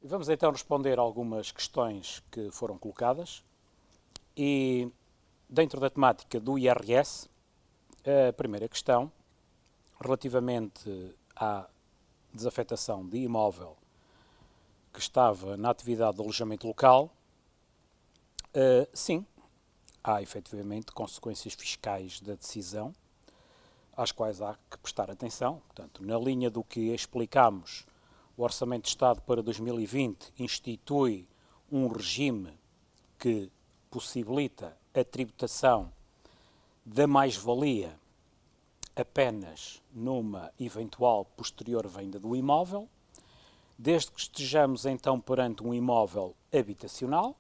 Vamos então responder algumas questões que foram colocadas e, dentro da temática do IRS, a primeira questão, relativamente à desafetação de imóvel que estava na atividade de alojamento local, sim, há efetivamente consequências fiscais da decisão, às quais há que prestar atenção. Portanto, na linha do que explicámos, o Orçamento de Estado para 2020 institui um regime que possibilita a tributação da mais-valia apenas numa eventual posterior venda do imóvel, desde que estejamos então perante um imóvel habitacional,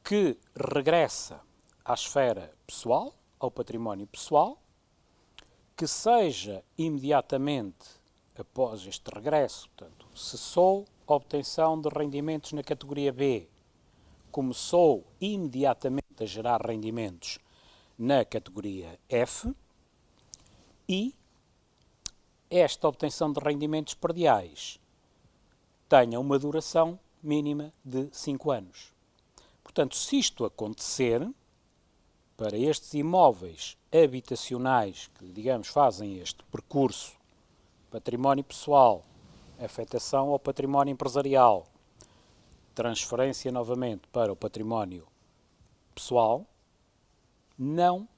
que regressa à esfera pessoal, ao património pessoal, que seja imediatamente após este regresso, portanto, cessou a obtenção de rendimentos na categoria B, começou imediatamente a gerar rendimentos na categoria F e esta obtenção de rendimentos perdiais tenha uma duração mínima de 5 anos. Portanto, se isto acontecer, para estes imóveis habitacionais que, digamos, fazem este percurso, património pessoal, afetação ao património empresarial, transferência novamente para o património pessoal, não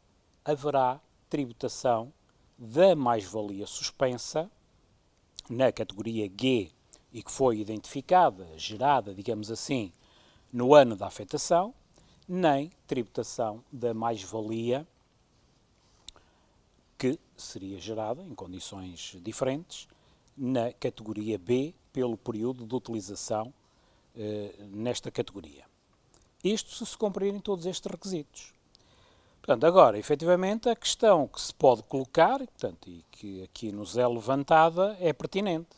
haverá tributação da mais-valia suspensa na categoria G e que foi identificada, gerada, digamos assim, no ano da afetação, nem tributação da mais-valia que seria gerada em condições diferentes na categoria B pelo período de utilização nesta categoria. Isto se cumprirem todos estes requisitos. Portanto, agora, efetivamente, a questão que se pode colocar, portanto, e que aqui nos é levantada, é pertinente.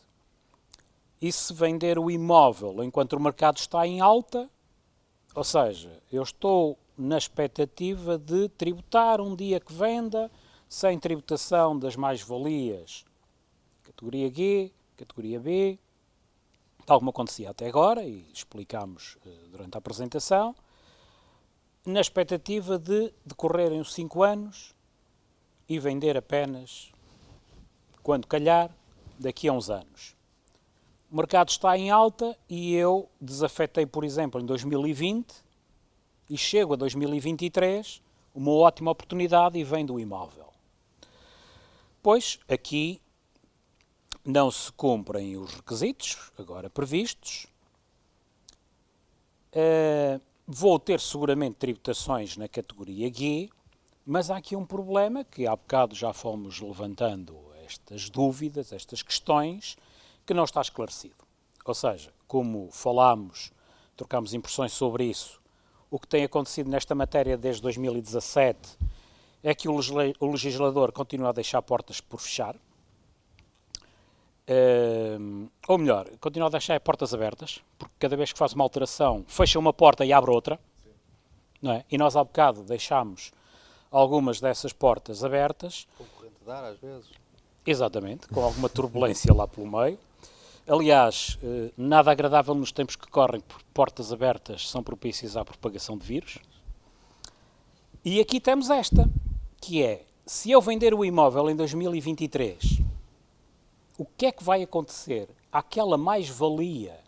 E se vender o imóvel enquanto o mercado está em alta, ou seja, eu estou na expectativa de tributar um dia que venda, sem tributação das mais-valias, categoria G, categoria B, tal como acontecia até agora, e explicámos durante a apresentação, na expectativa de decorrerem os 5 anos e vender apenas, quando calhar, daqui a uns anos. O mercado está em alta e eu desafetei, por exemplo, em 2020 e chego a 2023, uma ótima oportunidade e vendo o imóvel. Pois, aqui não se cumprem os requisitos agora previstos. Vou ter seguramente tributações na categoria G, mas há aqui um problema que há bocado já fomos levantando estas dúvidas, estas questões, que não está esclarecido. Ou seja, como falámos, trocámos impressões sobre isso, o que tem acontecido nesta matéria desde 2017 é que o legislador continua a deixar portas por fechar, ou melhor, continua a deixar portas abertas, porque cada vez que faz uma alteração, fecha uma porta e abre outra, não é? E nós há bocado deixámos algumas dessas portas abertas. Concorrente de ar, às vezes. Exatamente, com alguma turbulência lá pelo meio. Aliás, nada agradável nos tempos que correm, porque portas abertas são propícias à propagação de vírus. E aqui temos esta, que é, se eu vender o imóvel em 2023, o que é que vai acontecer àquela mais-valia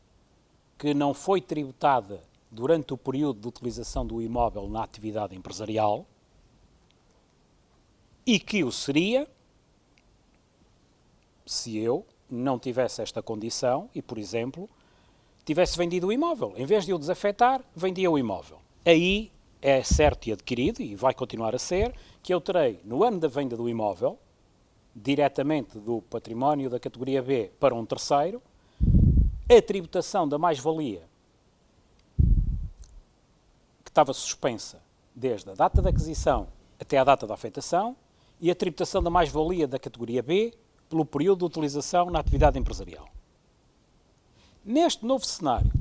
que não foi tributada durante o período de utilização do imóvel na atividade empresarial e que o seria se eu não tivesse esta condição e, por exemplo, tivesse vendido o imóvel. Em vez de eu desafetar, vendia o imóvel. Aí é certo e adquirido, e vai continuar a ser, que eu terei, no ano da venda do imóvel, diretamente do património da categoria B para um terceiro, a tributação da mais-valia que estava suspensa desde a data da aquisição até à data da afetação e a tributação da mais-valia da categoria B pelo período de utilização na atividade empresarial. Neste novo cenário,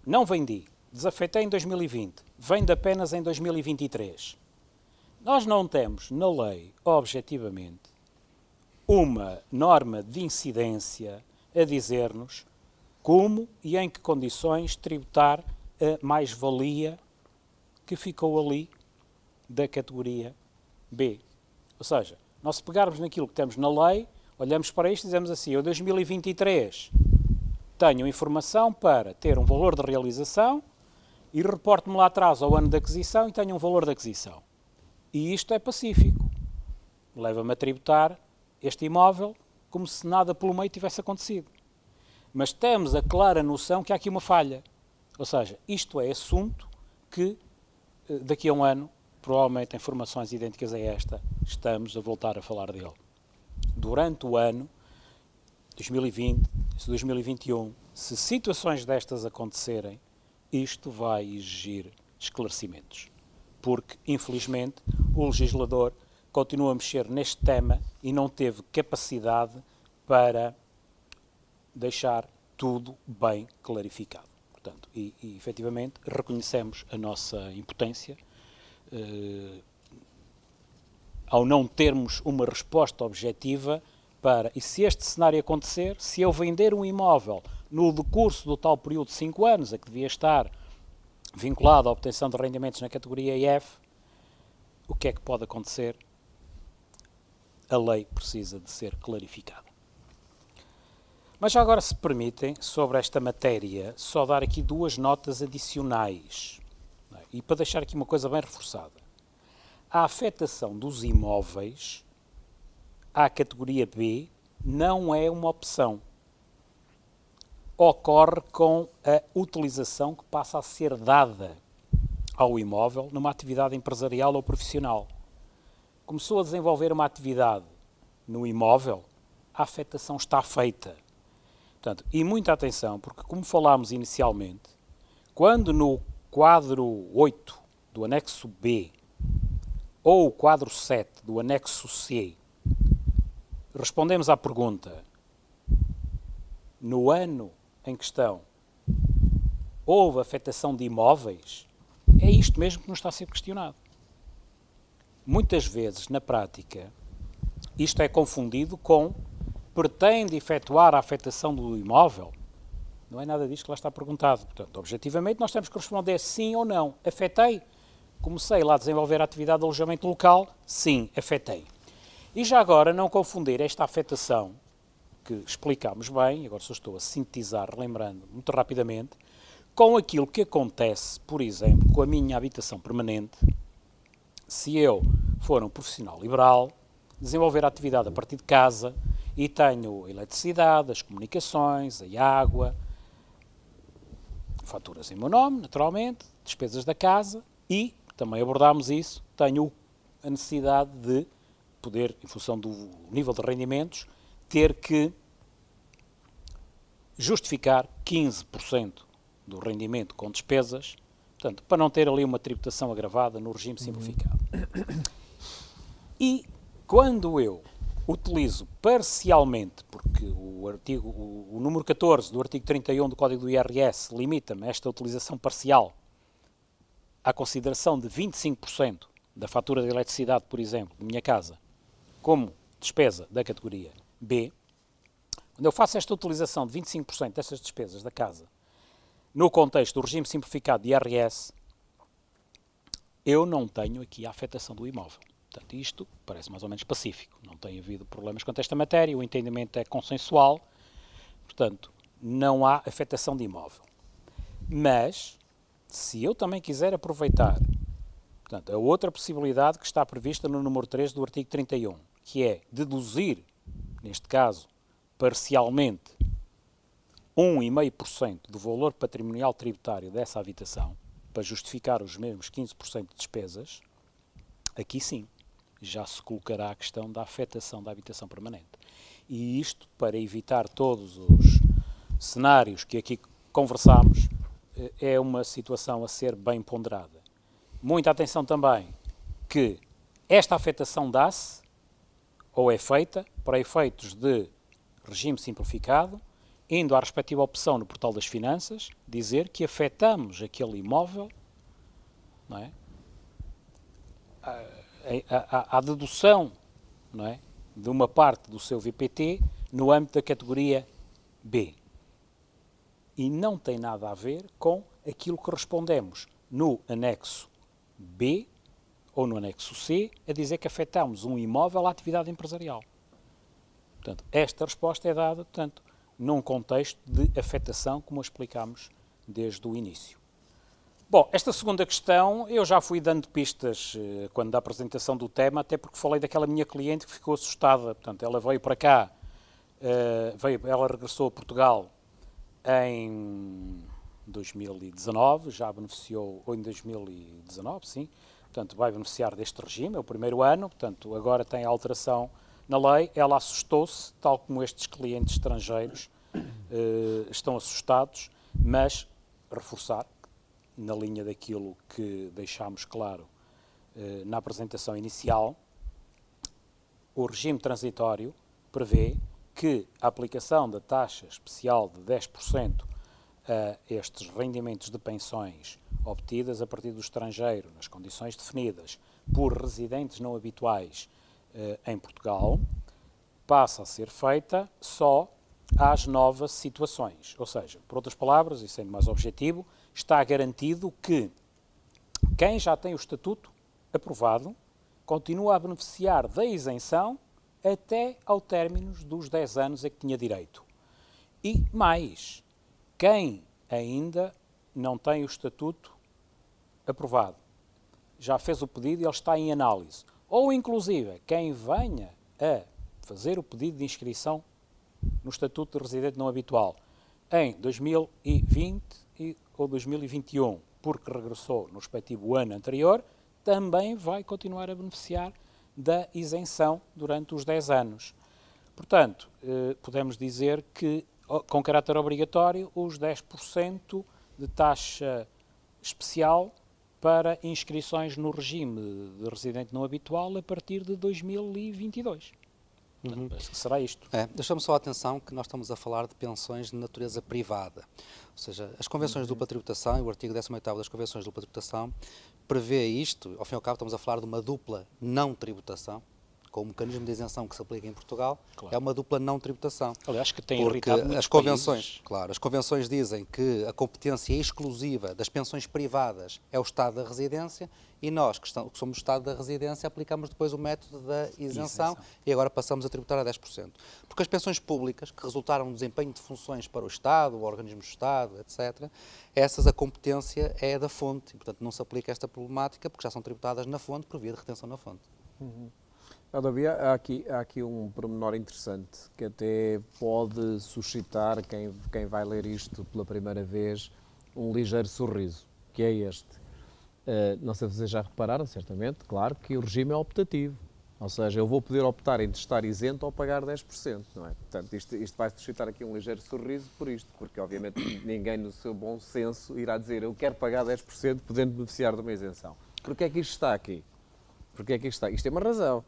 não vendi, desafetei em 2020, vendo apenas em 2023. Nós não temos na lei, objetivamente, uma norma de incidência a dizer-nos como e em que condições tributar a mais-valia que ficou ali da categoria B. Ou seja, nós se pegarmos naquilo que temos na lei, olhamos para isto e dizemos assim, eu 2023 tenho informação para ter um valor de realização e reporto-me lá atrás ao ano de aquisição e tenho um valor de aquisição. E isto é pacífico. Leva-me a tributar este imóvel como se nada pelo meio tivesse acontecido. Mas temos a clara noção que há aqui uma falha. Ou seja, isto é assunto que daqui a um ano, provavelmente em formações idênticas a esta, estamos a voltar a falar dele. Durante o ano 2020, 2021, se situações destas acontecerem, isto vai exigir esclarecimentos. Porque, infelizmente, o legislador continua a mexer neste tema e não teve capacidade para deixar tudo bem clarificado. Portanto, e efetivamente reconhecemos a nossa impotência ao não termos uma resposta objetiva para, e se este cenário acontecer, se eu vender um imóvel no decurso do tal período de 5 anos, a que devia estar vinculado à obtenção de rendimentos na categoria F, o que é que pode acontecer? A lei precisa de ser clarificada. Mas já agora, se permitem, sobre esta matéria, só dar aqui 2 notas adicionais. E para deixar aqui uma coisa bem reforçada. A afetação dos imóveis à categoria B não é uma opção. Ocorre com a utilização que passa a ser dada ao imóvel numa atividade empresarial ou profissional. Começou a desenvolver uma atividade no imóvel, a afetação está feita. Portanto, e muita atenção, porque como falámos inicialmente, quando no quadro 8 do anexo B ou o quadro 7 do anexo C respondemos à pergunta, no ano em questão houve afetação de imóveis, é isto mesmo que nos está a ser questionado. Muitas vezes, na prática, isto é confundido com pretende efetuar a afetação do imóvel. Não é nada disto que lá está perguntado. Portanto, objetivamente, nós temos que responder sim ou não. Afetei? Comecei lá a desenvolver a atividade de alojamento local? Sim, afetei. E já agora, não confundir esta afetação, que explicámos bem, agora só estou a sintetizar, relembrando muito rapidamente, com aquilo que acontece, por exemplo, com a minha habitação permanente, se eu for um profissional liberal, desenvolver a atividade a partir de casa e tenho a eletricidade, as comunicações, a água, faturas em meu nome, naturalmente, despesas da casa e, também abordámos isso, tenho a necessidade de poder, em função do nível de rendimentos, ter que justificar 15% do rendimento com despesas, portanto, para não ter ali uma tributação agravada no regime simplificado. E quando eu utilizo parcialmente, porque o número 14 do artigo 31 do Código do IRS limita-me esta utilização parcial à consideração de 25% da fatura de eletricidade, por exemplo, de minha casa, como despesa da categoria B, quando eu faço esta utilização de 25% destas despesas da casa no contexto do regime simplificado de IRS, eu não tenho aqui a afetação do imóvel. Portanto, isto parece mais ou menos pacífico. Não tem havido problemas quanto a esta matéria, o entendimento é consensual, portanto, não há afetação de imóvel. Mas, se eu também quiser aproveitar, portanto, a outra possibilidade que está prevista no número 3 do artigo 31, que é deduzir, neste caso, parcialmente, 1,5% do valor patrimonial tributário dessa habitação, para justificar os mesmos 15% de despesas, aqui sim, já se colocará a questão da afetação da habitação permanente. E isto, para evitar todos os cenários que aqui conversámos, é uma situação a ser bem ponderada. Muita atenção também que esta afetação dá-se ou é feita para efeitos de regime simplificado, indo à respectiva opção no portal das finanças, dizer que afetamos aquele imóvel, não é? A dedução, não é, de uma parte do seu VPT no âmbito da categoria B. e não tem nada a ver com aquilo que respondemos no anexo B ou no anexo C, a dizer que afetamos um imóvel à atividade empresarial. Portanto, esta resposta é dada, portanto, num contexto de afetação, como explicámos desde o início. Bom, esta segunda questão, eu já fui dando pistas quando da apresentação do tema, até porque falei daquela minha cliente que ficou assustada. Portanto, ela veio para cá, ela regressou a Portugal em 2019, já beneficiou, ou em 2019, sim, portanto, vai beneficiar deste regime, é o primeiro ano, portanto, agora tem a alteração na lei. Ela assustou-se, tal como estes clientes estrangeiros estão assustados, mas reforçar, na linha daquilo que deixámos claro na apresentação inicial, o regime transitório prevê que a aplicação da taxa especial de 10% a estes rendimentos de pensões obtidas a partir do estrangeiro, nas condições definidas por residentes não habituais em Portugal, passa a ser feita só às novas situações. Ou seja, por outras palavras, e sendo mais objetivo, está garantido que quem já tem o estatuto aprovado continua a beneficiar da isenção até ao término dos 10 anos a que tinha direito. E mais, quem ainda não tem o estatuto aprovado, já fez o pedido e ele está em análise, ou inclusive quem venha a fazer o pedido de inscrição no estatuto de residente não habitual em 2020 ou 2021, porque regressou no respectivo ano anterior, também vai continuar a beneficiar da isenção durante os 10 anos. Portanto, podemos dizer que, com caráter obrigatório, os 10% de taxa especial para inscrições no regime de residente não habitual a partir de 2022. Portanto, penso que será isto. Deixa-me só a atenção que nós estamos a falar de pensões de natureza privada. Ou seja, as convenções de dupla tributação e o artigo 18º das convenções de dupla tributação prevê isto. Ao fim e ao cabo estamos a falar de uma dupla não tributação, com o mecanismo de isenção que se aplica em Portugal, claro. É uma dupla não tributação. Aliás, que tem porque as convenções, claro, as convenções dizem que a competência exclusiva das pensões privadas é o Estado da residência e nós, que somos o Estado da residência, aplicamos depois o método da isenção e agora passamos a tributar a 10%. Porque as pensões públicas, que resultaram no desempenho de funções para o Estado, o organismo do Estado, etc., essas a competência é da fonte e, portanto, não se aplica esta problemática porque já são tributadas na fonte por via de retenção na fonte. Todavia, há aqui um pormenor interessante que até pode suscitar quem vai ler isto pela primeira vez um ligeiro sorriso, que é este. Não sei se vocês já repararam, certamente, claro, que o regime é optativo. Ou seja, eu vou poder optar entre estar isento ou pagar 10%, não é? Portanto, isto vai suscitar aqui um ligeiro sorriso por isto, porque obviamente ninguém no seu bom senso irá dizer eu quero pagar 10% podendo beneficiar de uma isenção. Porquê é que isto está aqui? Porquê é que isto está? Isto tem uma razão.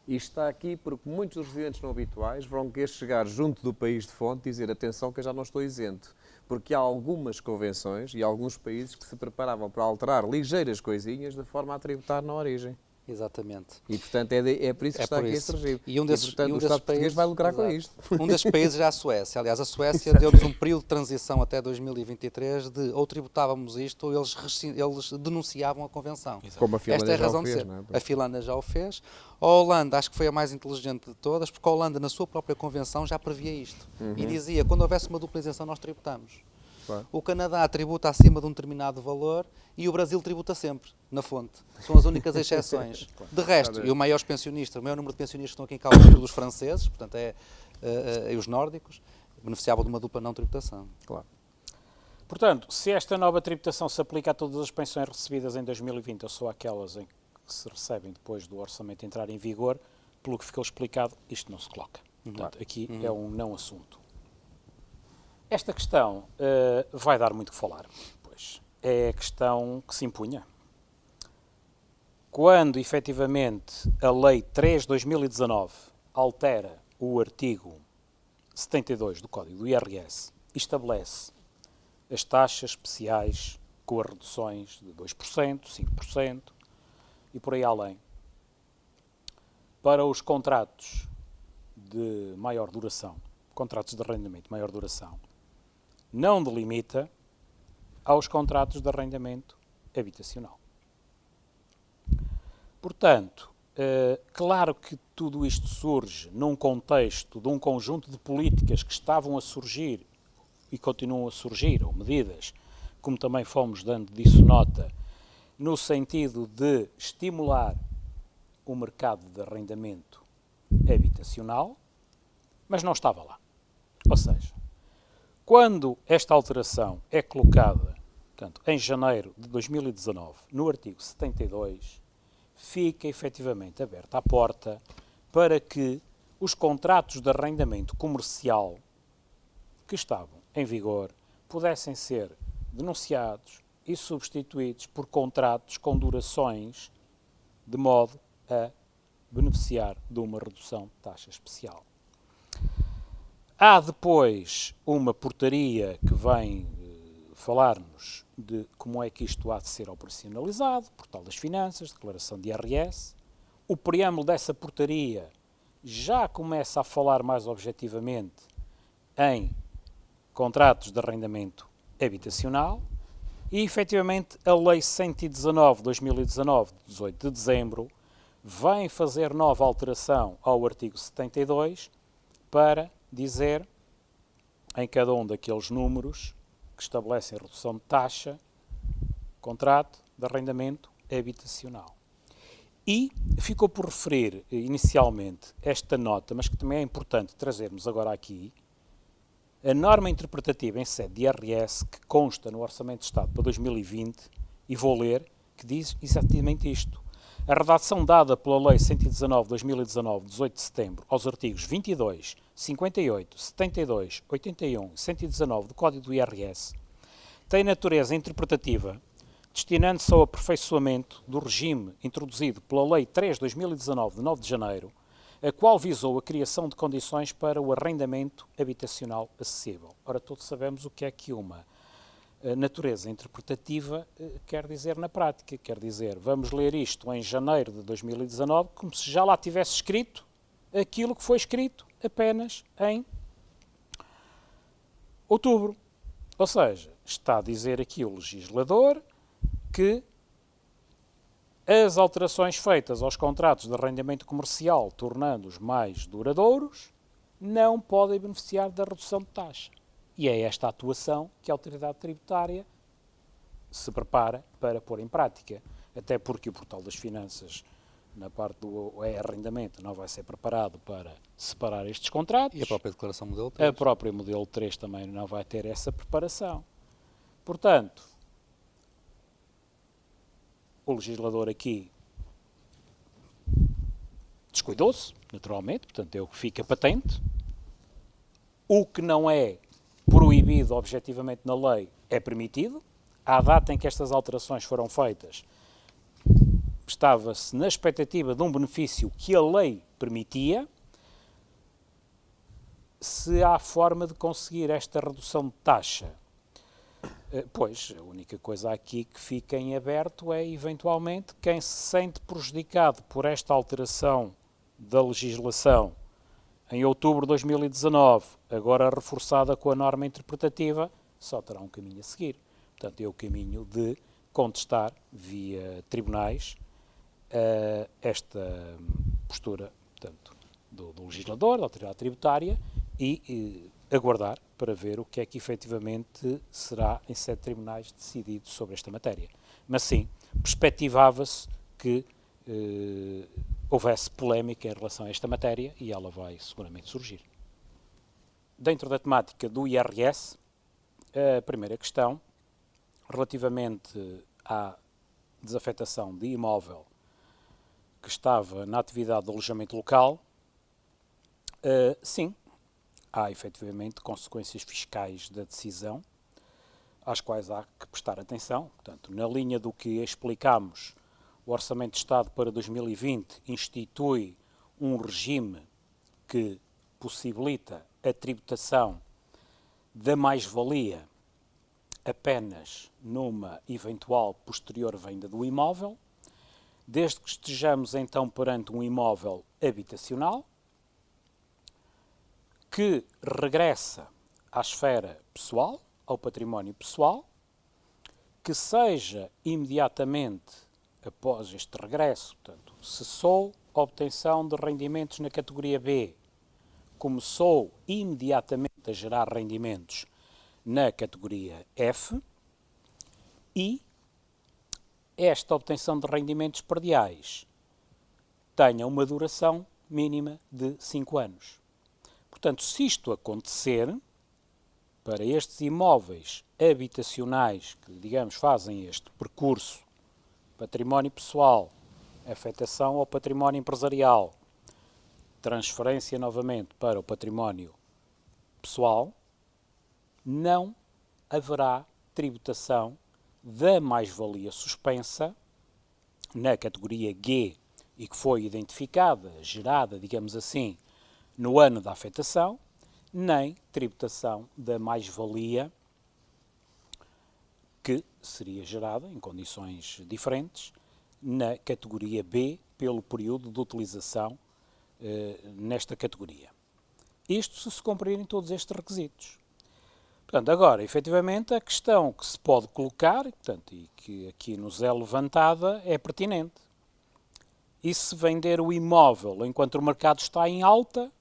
Isto está aqui porque muitos dos residentes não habituais vão querer chegar junto do país de fonte e dizer atenção que eu já não estou isento. Porque há algumas convenções e alguns países que se preparavam para alterar ligeiras coisinhas de forma a tributar na origem. Exatamente. E, portanto, é por isso que está aqui este regime. E, portanto, o Estado português vai lucrar com isto. Um desses países é a Suécia. Aliás, a Suécia deu-nos um período de transição até 2023 de ou tributávamos isto ou eles denunciavam a Convenção. Como a Finlândia já o fez, não é? A Finlândia já o fez. A Holanda, acho que foi a mais inteligente de todas, porque a Holanda, na sua própria Convenção, já previa isto. E dizia, quando houvesse uma dupla isenção, nós tributamos. Claro. O Canadá tributa acima de um determinado valor e o Brasil tributa sempre, na fonte. São as únicas exceções. De resto, e o maior número de pensionistas que estão aqui em causa são dos franceses, portanto e os nórdicos, beneficiavam de uma dupla não tributação. Claro. Portanto, se esta nova tributação se aplica a todas as pensões recebidas em 2020 ou só aquelas em que se recebem depois do orçamento entrar em vigor, pelo que ficou explicado, isto não se coloca. Portanto, aqui é um não assunto. Esta questão vai dar muito que falar, pois é a questão que se impunha. Quando, efetivamente, a Lei 3/2019 altera o artigo 72 do Código do IRS e estabelece as taxas especiais com as reduções de 2%, 5% e por aí além, para os contratos de maior duração, contratos de arrendamento de maior duração, não delimita aos contratos de arrendamento habitacional. Portanto, claro que tudo isto surge num contexto de um conjunto de políticas que estavam a surgir e continuam a surgir, ou medidas, como também fomos dando disso nota, no sentido de estimular o mercado de arrendamento habitacional, mas não estava lá. Ou seja, quando esta alteração é colocada, portanto, em janeiro de 2019, no artigo 72, fica efetivamente aberta a porta para que os contratos de arrendamento comercial que estavam em vigor pudessem ser denunciados e substituídos por contratos com durações de modo a beneficiar de uma redução de taxa especial. Há depois uma portaria que vem falar-nos de como é que isto há de ser operacionalizado, Portal das Finanças, declaração de IRS. O preâmbulo dessa portaria já começa a falar mais objetivamente em contratos de arrendamento habitacional e, efetivamente, a Lei 119/2019, de 18 de dezembro, vem fazer nova alteração ao artigo 72 para dizer, em cada um daqueles números que estabelecem a redução de taxa, contrato de arrendamento habitacional. E ficou por referir inicialmente esta nota, mas que também é importante trazermos agora aqui, a norma interpretativa em sede de IRS que consta no Orçamento de Estado para 2020, e vou ler, que diz exatamente isto. A redação dada pela Lei 119/2019, 18 de setembro, aos artigos 22, 58, 72, 81 e 119 do Código do IRS, tem natureza interpretativa, destinando-se ao aperfeiçoamento do regime introduzido pela Lei 3/2019, de 9 de janeiro, a qual visou a criação de condições para o arrendamento habitacional acessível. Ora, todos sabemos o que é que uma natureza interpretativa quer dizer na prática. Quer dizer, vamos ler isto em janeiro de 2019 como se já lá tivesse escrito aquilo que foi escrito apenas em outubro. Ou seja, está a dizer aqui o legislador que as alterações feitas aos contratos de arrendamento comercial, tornando-os mais duradouros, não podem beneficiar da redução de taxa. E é esta atuação que a autoridade tributária se prepara para pôr em prática. Até porque o Portal das Finanças, na parte do arrendamento, não vai ser preparado para separar estes contratos. E a própria declaração modelo 3. A própria modelo 3 também não vai ter essa preparação. Portanto, o legislador aqui descuidou-se, naturalmente, portanto é o que fica patente. O que não é proibido objetivamente na lei é permitido. À data em que estas alterações foram feitas, estava-se na expectativa de um benefício que a lei permitia. Se há forma de conseguir esta redução de taxa, pois a única coisa aqui que fica em aberto é, eventualmente, quem se sente prejudicado por esta alteração da legislação em outubro de 2019, agora reforçada com a norma interpretativa, só terá um caminho a seguir. Portanto, é o caminho de contestar via tribunais esta postura, portanto, do legislador, da autoridade tributária, e aguardar para ver o que é que efetivamente será em sede de tribunais decidido sobre esta matéria. Mas sim, perspectivava-se que houvesse polémica em relação a esta matéria e ela vai seguramente surgir. Dentro da temática do IRS, a primeira questão, relativamente à desafetação de imóvel que estava na atividade de alojamento local, sim, há efetivamente consequências fiscais da decisão, às quais há que prestar atenção. Portanto, na linha do que explicámos, o Orçamento de Estado para 2020 institui um regime que possibilita a tributação da mais-valia apenas numa eventual posterior venda do imóvel, desde que estejamos então perante um imóvel habitacional, que regressa à esfera pessoal, ao património pessoal, que seja imediatamente após este regresso, portanto, cessou a obtenção de rendimentos na categoria B, começou imediatamente a gerar rendimentos na categoria F e esta obtenção de rendimentos perdiais tenha uma duração mínima de 5 anos. Portanto, se isto acontecer, para estes imóveis habitacionais que, digamos, fazem este percurso, património pessoal, afetação ao património empresarial, transferência novamente para o património pessoal, não haverá tributação da mais-valia suspensa na categoria G e que foi identificada, gerada, digamos assim, no ano da afetação, nem tributação da mais-valia que seria gerada em condições diferentes na categoria B pelo período de utilização nesta categoria. Isto se cumprirem todos estes requisitos. Portanto, agora, efetivamente, a questão que se pode colocar, portanto, e que aqui nos é levantada, é pertinente. E se vender o imóvel enquanto o mercado está em alta,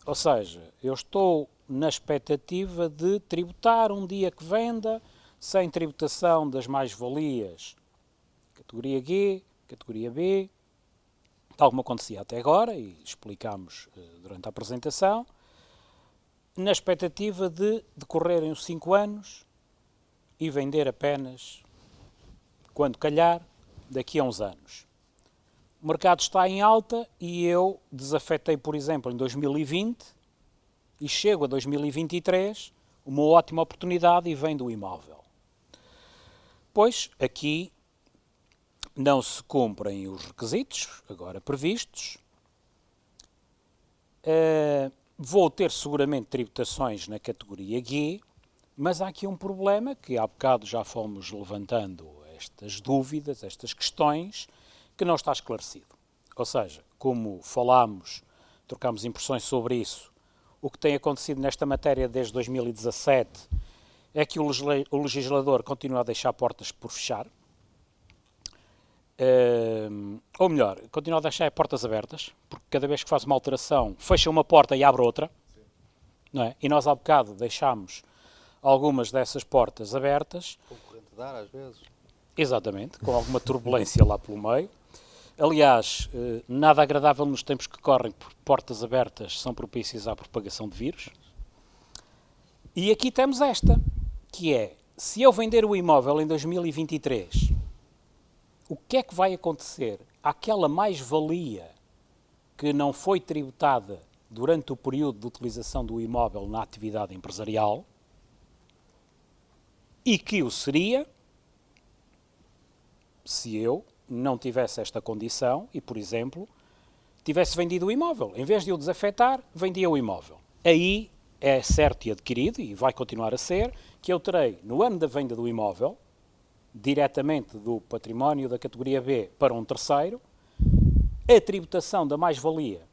ou seja, eu estou na expectativa de tributar um dia que venda, sem tributação das mais-valias, categoria G, categoria B, tal como acontecia até agora, e explicámos durante a apresentação, na expectativa de decorrerem os 5 anos e vender apenas, quando calhar, daqui a uns anos. O mercado está em alta e eu desafetei, por exemplo, em 2020 e chego a 2023, uma ótima oportunidade e vendo o imóvel. Pois, aqui não se cumprem os requisitos agora previstos. Vou ter seguramente tributações na categoria G, mas há aqui um problema que há bocado já fomos levantando estas dúvidas, estas questões, que não está esclarecido. Ou seja, como falámos, trocámos impressões sobre isso, o que tem acontecido nesta matéria desde 2017 é que o legislador continua a deixar portas por fechar, ou melhor, continua a deixar portas abertas, porque cada vez que faz uma alteração, fecha uma porta e abre outra, não é? E nós há bocado deixámos algumas dessas portas abertas. Concorrente dar, às vezes. Exatamente, com alguma turbulência lá pelo meio. Aliás, nada agradável nos tempos que correm, porque portas abertas são propícias à propagação de vírus. E aqui temos esta, que é, se eu vender o imóvel em 2023, o que é que vai acontecer àquela mais-valia que não foi tributada durante o período de utilização do imóvel na atividade empresarial e que o seria se eu não tivesse esta condição e, por exemplo, tivesse vendido o imóvel. Em vez de o desafetar, vendia o imóvel. Aí é certo e adquirido, e vai continuar a ser, que eu terei, no ano da venda do imóvel, diretamente do património da categoria B para um terceiro, a tributação da mais-valia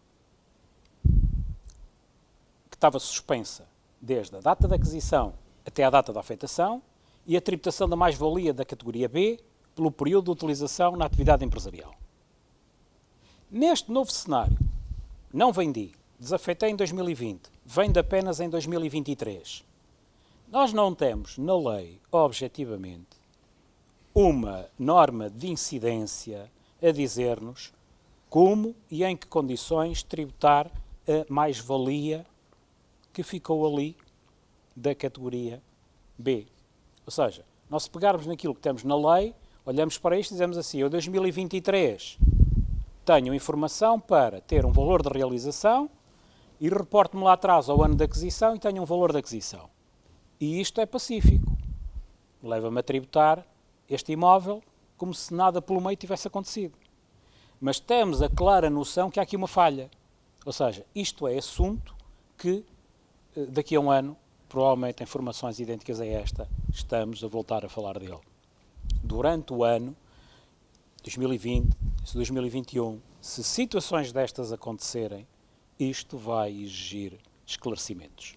que estava suspensa desde a data da aquisição até à data da afetação e a tributação da mais-valia da categoria B pelo período de utilização na atividade empresarial. Neste novo cenário, não vendi, desafetei em 2020, vendo apenas em 2023. Nós não temos na lei, objetivamente, uma norma de incidência a dizer-nos como e em que condições tributar a mais-valia que ficou ali da categoria B. Ou seja, nós se pegarmos naquilo que temos na lei, olhamos para isto e dizemos assim, eu 2023 tenho informação para ter um valor de realização e reporto-me lá atrás ao ano de aquisição e tenho um valor de aquisição. E isto é pacífico. Leva-me a tributar este imóvel como se nada pelo meio tivesse acontecido. Mas temos a clara noção que há aqui uma falha. Ou seja, isto é assunto que daqui a um ano, provavelmente em formações idênticas a esta, estamos a voltar a falar dele. Durante o ano 2020, 2021, se situações destas acontecerem, isto vai exigir esclarecimentos.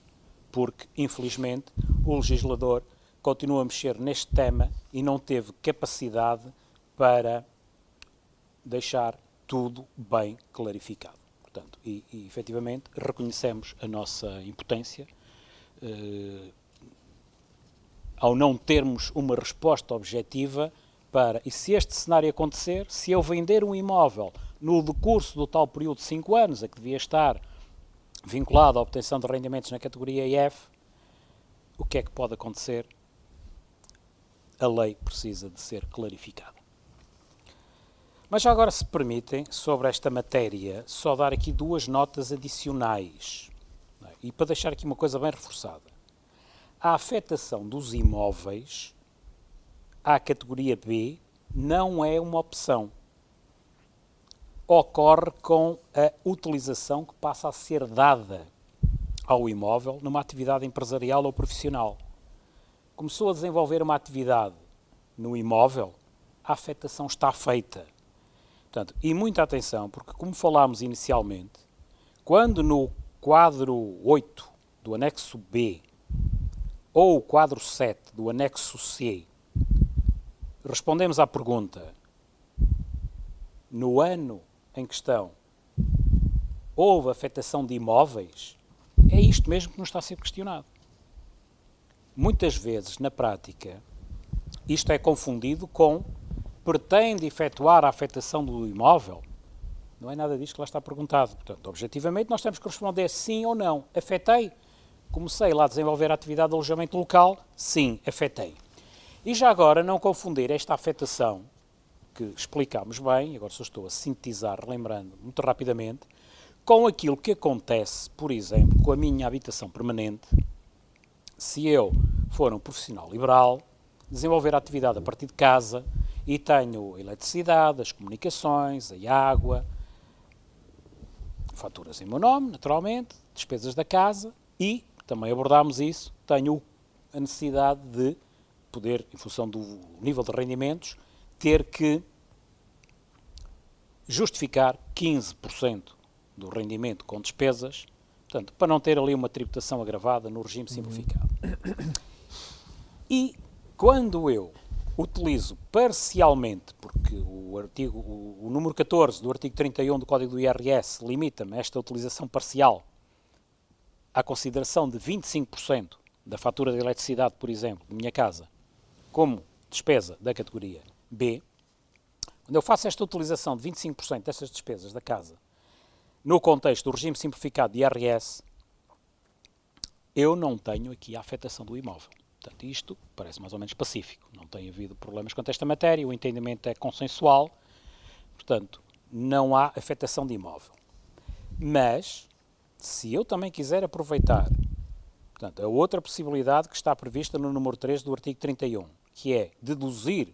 porque, infelizmente, o legislador continua a mexer neste tema e não teve capacidade para deixar tudo bem clarificado. Portanto, efetivamente, reconhecemos a nossa impotência ao não termos uma resposta objetiva para, e se este cenário acontecer, se eu vender um imóvel no decurso do tal período de 5 anos, a que devia estar vinculado à obtenção de rendimentos na categoria F, o que é que pode acontecer? A lei precisa de ser clarificada. Mas já agora, se permitem, sobre esta matéria, só dar aqui 2 notas adicionais. E para deixar aqui uma coisa bem reforçada. A afetação dos imóveis à categoria B não é uma opção. Ocorre com a utilização que passa a ser dada ao imóvel numa atividade empresarial ou profissional. Começou a desenvolver uma atividade no imóvel, a afetação está feita. Portanto, e muita atenção, porque como falámos inicialmente, quando no quadro 8 do anexo B ou o quadro 7 do anexo C respondemos à pergunta, no ano em questão houve afetação de imóveis, é isto mesmo que nos está a ser questionado. Muitas vezes, na prática, isto é confundido com pretende efetuar a afetação do imóvel. Não é nada disto que lá está perguntado. Portanto, objetivamente, nós temos que responder sim ou não. Afetei? Comecei lá a desenvolver a atividade de alojamento local? Sim, afetei. E já agora, não confundir esta afetação, que explicámos bem, agora só estou a sintetizar, relembrando muito rapidamente, com aquilo que acontece, por exemplo, com a minha habitação permanente, se eu for um profissional liberal, desenvolver a atividade a partir de casa e tenho a eletricidade, as comunicações, a água, faturas em meu nome, naturalmente, despesas da casa e, também abordámos isso, tenho a necessidade de poder, em função do nível de rendimentos, ter que justificar 15% do rendimento com despesas, portanto, para não ter ali uma tributação agravada no regime simplificado. E quando eu utilizo parcialmente, porque o número 14 do artigo 31 do Código do IRS limita-me esta utilização parcial à consideração de 25% da fatura de eletricidade, por exemplo, de minha casa, como despesa da categoria B, quando eu faço esta utilização de 25% destas despesas da casa no contexto do regime simplificado de IRS, eu não tenho aqui a afetação do imóvel. Portanto, isto parece mais ou menos pacífico. Não tem havido problemas quanto a esta matéria, o entendimento é consensual, portanto, não há afetação de imóvel. Mas, se eu também quiser aproveitar, portanto, a outra possibilidade que está prevista no número 3 do artigo 31, que é deduzir,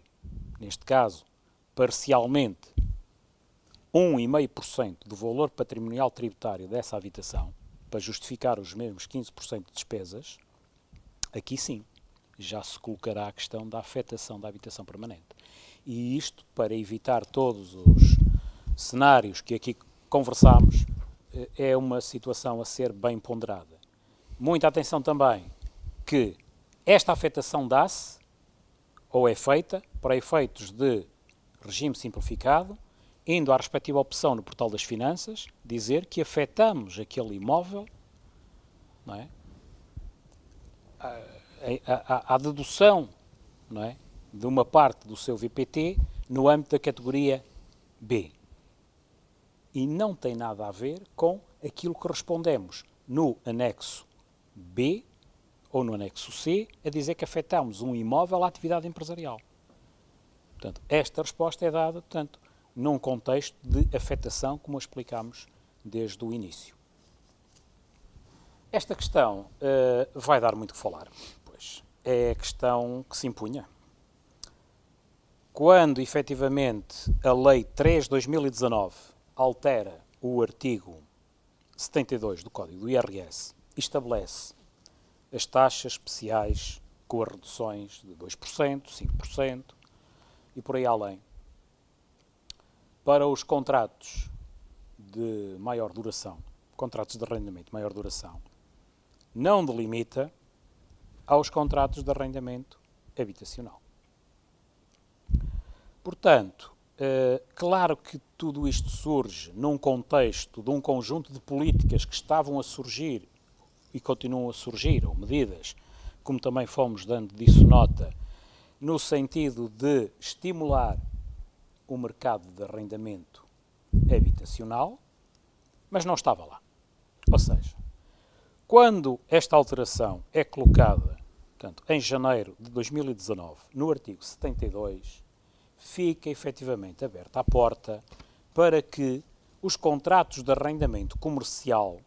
neste caso, parcialmente, 1,5% do valor patrimonial tributário dessa habitação, para justificar os mesmos 15% de despesas, aqui sim, já se colocará a questão da afetação da habitação permanente. E isto, para evitar todos os cenários que aqui conversámos, é uma situação a ser bem ponderada. Muita atenção também que esta afetação dá-se ou é feita para efeitos de regime simplificado, indo à respectiva opção no portal das finanças, dizer que afetamos aquele imóvel, não é? A dedução, não é, de uma parte do seu VPT no âmbito da categoria B. E não tem nada a ver com aquilo que respondemos no anexo B ou no anexo C, a dizer que afetamos um imóvel à atividade empresarial. Portanto, esta resposta é dada, portanto, num contexto de afetação, como explicámos desde o início. Esta questão vai dar muito que falar, pois é a questão que se impunha. Quando, efetivamente, a Lei 3/2019 altera o artigo 72 do Código do IRS e estabelece as taxas especiais com as reduções de 2%, 5% e por aí além, para os contratos de maior duração, contratos de arrendamento de maior duração, não delimita aos contratos de arrendamento habitacional. Portanto, claro que tudo isto surge num contexto de um conjunto de políticas que estavam a surgir e continuam a surgir, ou medidas, como também fomos dando disso nota, no sentido de estimular o mercado de arrendamento habitacional, mas não estava lá. Ou seja, quando esta alteração é colocada, portanto, em janeiro de 2019, no artigo 72, fica efetivamente aberta a porta para que os contratos de arrendamento comercial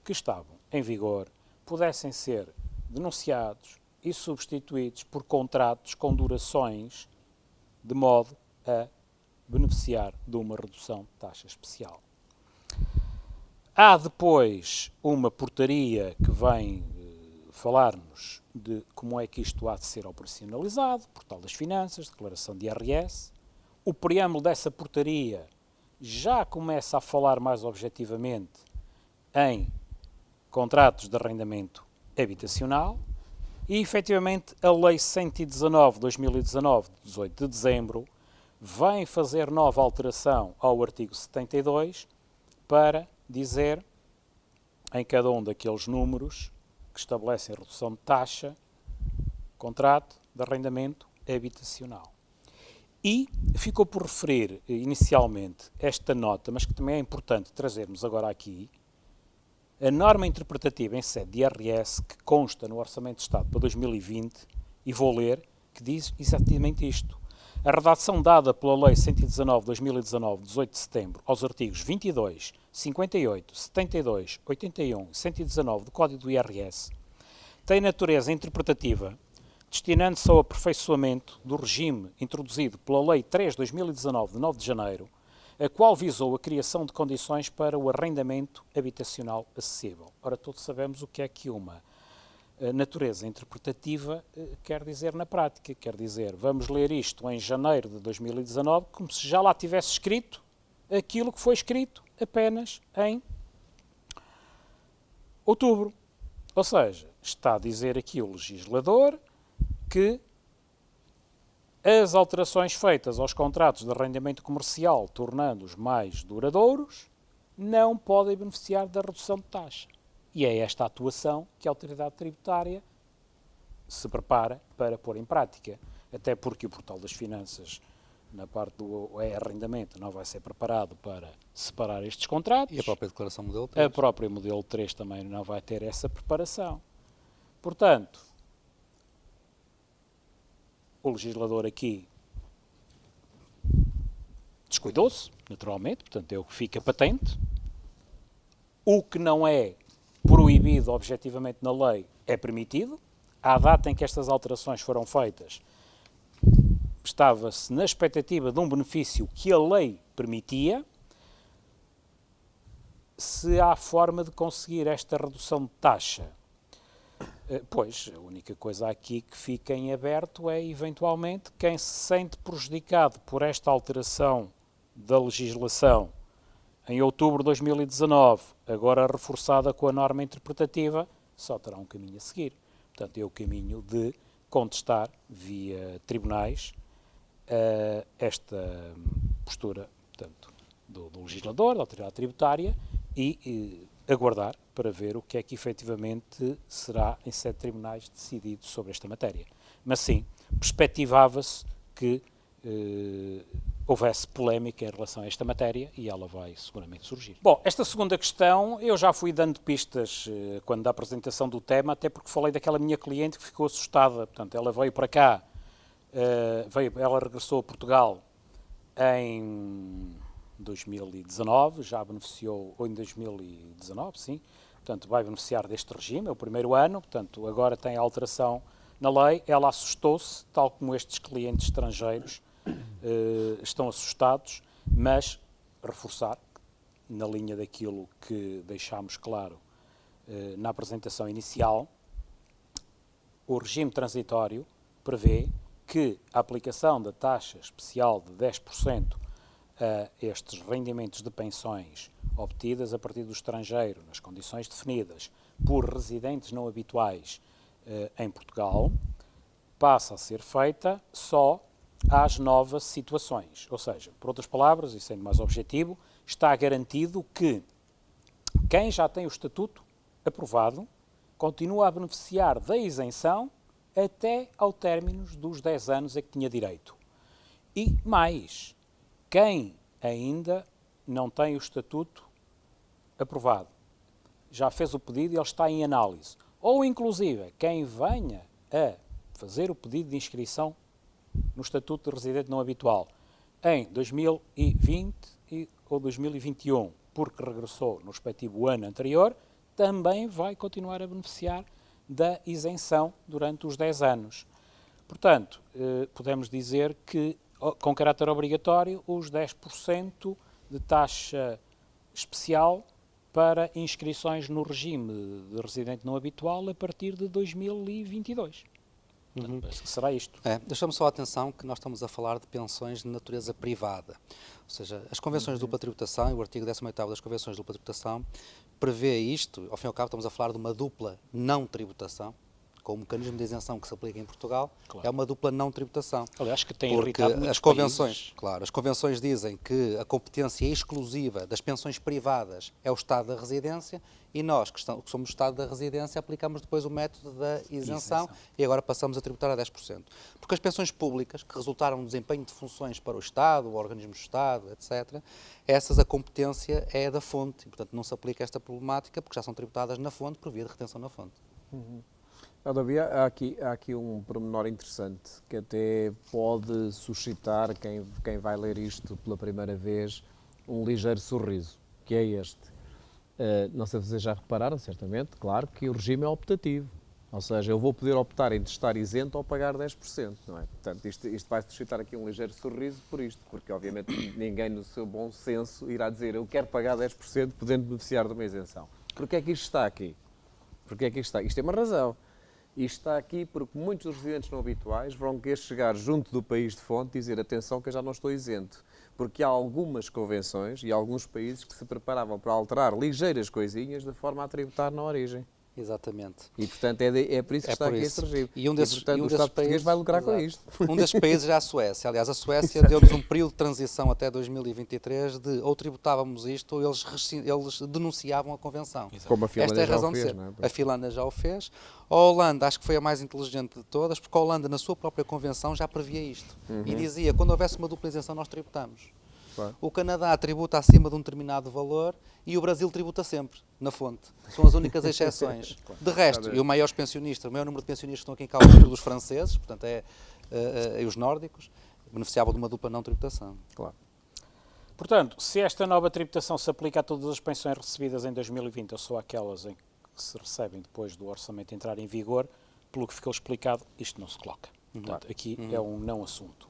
que estavam em vigor pudessem ser denunciados e substituídos por contratos com durações de modo a beneficiar de uma redução de taxa especial. Há depois uma portaria que vem falar-nos de como é que isto há de ser operacionalizado, Portal das Finanças, declaração de IRS. O preâmbulo dessa portaria já começa a falar mais objetivamente em contratos de arrendamento habitacional e, efetivamente, a Lei 119/2019, de 18 de dezembro, vem fazer nova alteração ao artigo 72 para dizer, em cada um daqueles números que estabelecem a redução de taxa, contrato de arrendamento habitacional. E ficou por referir inicialmente esta nota, mas que também é importante trazermos agora aqui, a norma interpretativa em sede de IRS que consta no Orçamento de Estado para 2020, e vou ler, que diz exatamente isto. A redação dada pela Lei 119/2019, 18 de setembro, aos artigos 22, 58, 72, 81 e 119 do Código do IRS, tem natureza interpretativa, destinando-se ao aperfeiçoamento do regime introduzido pela Lei 3/2019, de 9 de janeiro, a qual visou a criação de condições para o arrendamento habitacional acessível. Ora, todos sabemos o que é que uma natureza interpretativa quer dizer na prática. Quer dizer, vamos ler isto em janeiro de 2019 como se já lá tivesse escrito aquilo que foi escrito apenas em outubro. Ou seja, está a dizer aqui o legislador que as alterações feitas aos contratos de arrendamento comercial, tornando-os mais duradouros, não podem beneficiar da redução de taxa. E é esta atuação que a autoridade tributária se prepara para pôr em prática. Até porque o Portal das Finanças, na parte do arrendamento, não vai ser preparado para separar estes contratos. E a própria declaração modelo 3? A própria modelo 3 também não vai ter essa preparação. Portanto, o legislador aqui descuidou-se, naturalmente, portanto é o que fica patente. O que não é proibido objetivamente na lei é permitido. À data em que estas alterações foram feitas, estava-se na expectativa de um benefício que a lei permitia. Se há forma de conseguir esta redução de taxa, pois a única coisa aqui que fica em aberto é, eventualmente, quem se sente prejudicado por esta alteração da legislação em outubro de 2019, agora reforçada com a norma interpretativa, só terá um caminho a seguir. Portanto, é o caminho de contestar via tribunais esta postura, portanto, do legislador, da autoridade tributária, e aguardar para ver o que é que efetivamente será em sede de tribunais decidido sobre esta matéria. Mas sim, perspectivava-se que houvesse polémica em relação a esta matéria e ela vai seguramente surgir. Bom, esta segunda questão eu já fui dando pistas quando da apresentação do tema, até porque falei daquela minha cliente que ficou assustada. Portanto, ela veio para cá, ela regressou a Portugal em 2019, já beneficiou, ou em 2019, sim, portanto vai beneficiar deste regime, é o primeiro ano, portanto agora tem a alteração na lei. Ela assustou-se, tal como estes clientes estrangeiros estão assustados, mas reforçar, na linha daquilo que deixámos claro na apresentação inicial, o regime transitório prevê que a aplicação da taxa especial de 10% a estes rendimentos de pensões obtidas a partir do estrangeiro, nas condições definidas por residentes não habituais em Portugal passa a ser feita só às novas situações. Ou seja, por outras palavras, e sendo mais objetivo, está garantido que quem já tem o estatuto aprovado continua a beneficiar da isenção até ao término dos 10 anos a que tinha direito. E mais, quem ainda não tem o estatuto aprovado, já fez o pedido e ele está em análise, ou inclusive quem venha a fazer o pedido de inscrição no estatuto de residente não habitual em 2020 ou 2021, porque regressou no respectivo ano anterior, também vai continuar a beneficiar da isenção durante os 10 anos. Portanto, podemos dizer que, com caráter obrigatório, os 10% de taxa especial para inscrições no regime de residente não habitual a partir de 2022. Portanto, parece que será isto. Deixamos só a atenção que nós estamos a falar de pensões de natureza privada. Ou seja, as convenções de dupla tributação e o artigo 18º das convenções de dupla tributação prevê isto. Ao fim e ao cabo estamos a falar de uma dupla não tributação, com o mecanismo de isenção que se aplica em Portugal, claro. É uma dupla não tributação. Aliás, que tem irritado muitos as convenções, países. Claro, as convenções dizem que a competência exclusiva das pensões privadas é o Estado da residência e nós, que somos o Estado da residência, aplicamos depois o método da isenção e agora passamos a tributar a 10%. Porque as pensões públicas, que resultaram no desempenho de funções para o Estado, o organismo do Estado, etc., essas a competência é da fonte e, portanto, não se aplica esta problemática porque já são tributadas na fonte por via de retenção na fonte. Todavia, há aqui um pormenor interessante que até pode suscitar quem vai ler isto pela primeira vez um ligeiro sorriso, que é este. Não sei se vocês já repararam, certamente, claro, que o regime é optativo. Ou seja, eu vou poder optar entre estar isento ou pagar 10%, não é? Portanto, isto vai suscitar aqui um ligeiro sorriso por isto, porque obviamente ninguém no seu bom senso irá dizer eu quero pagar 10% podendo beneficiar de uma isenção. Porquê é que isto está aqui? Porquê é que isto está? Isto tem uma razão. Isto está aqui porque muitos dos residentes não habituais vão querer chegar junto do país de fonte e dizer atenção que eu já não estou isento. Porque há algumas convenções e alguns países que se preparavam para alterar ligeiras coisinhas de forma a tributar na origem. Exatamente. E, portanto, é por isso que está aqui este regime. E, portanto, o Estado português vai lucrar com isto. Um desses países é a Suécia. Aliás, a Suécia deu-nos um período de transição até 2023 de ou tributávamos isto ou eles denunciavam a Convenção. Como a Finlândia Esta é a razão já o fez, de ser. não é? A Finlândia já o fez. A Holanda, acho que foi a mais inteligente de todas, porque a Holanda, na sua própria Convenção, já previa isto. E dizia, quando houvesse uma dupla isenção, nós tributamos. Claro. O Canadá tributa acima de um determinado valor e o Brasil tributa sempre, na fonte. São as únicas exceções. De resto, e o maior número de pensionistas que estão aqui em causa é dos franceses, portanto e os nórdicos, beneficiavam de uma dupla não tributação. Claro. Portanto, se esta nova tributação se aplica a todas as pensões recebidas em 2020 ou só aquelas em que se recebem depois do orçamento entrar em vigor, pelo que ficou explicado, isto não se coloca. Portanto, aqui é um não assunto.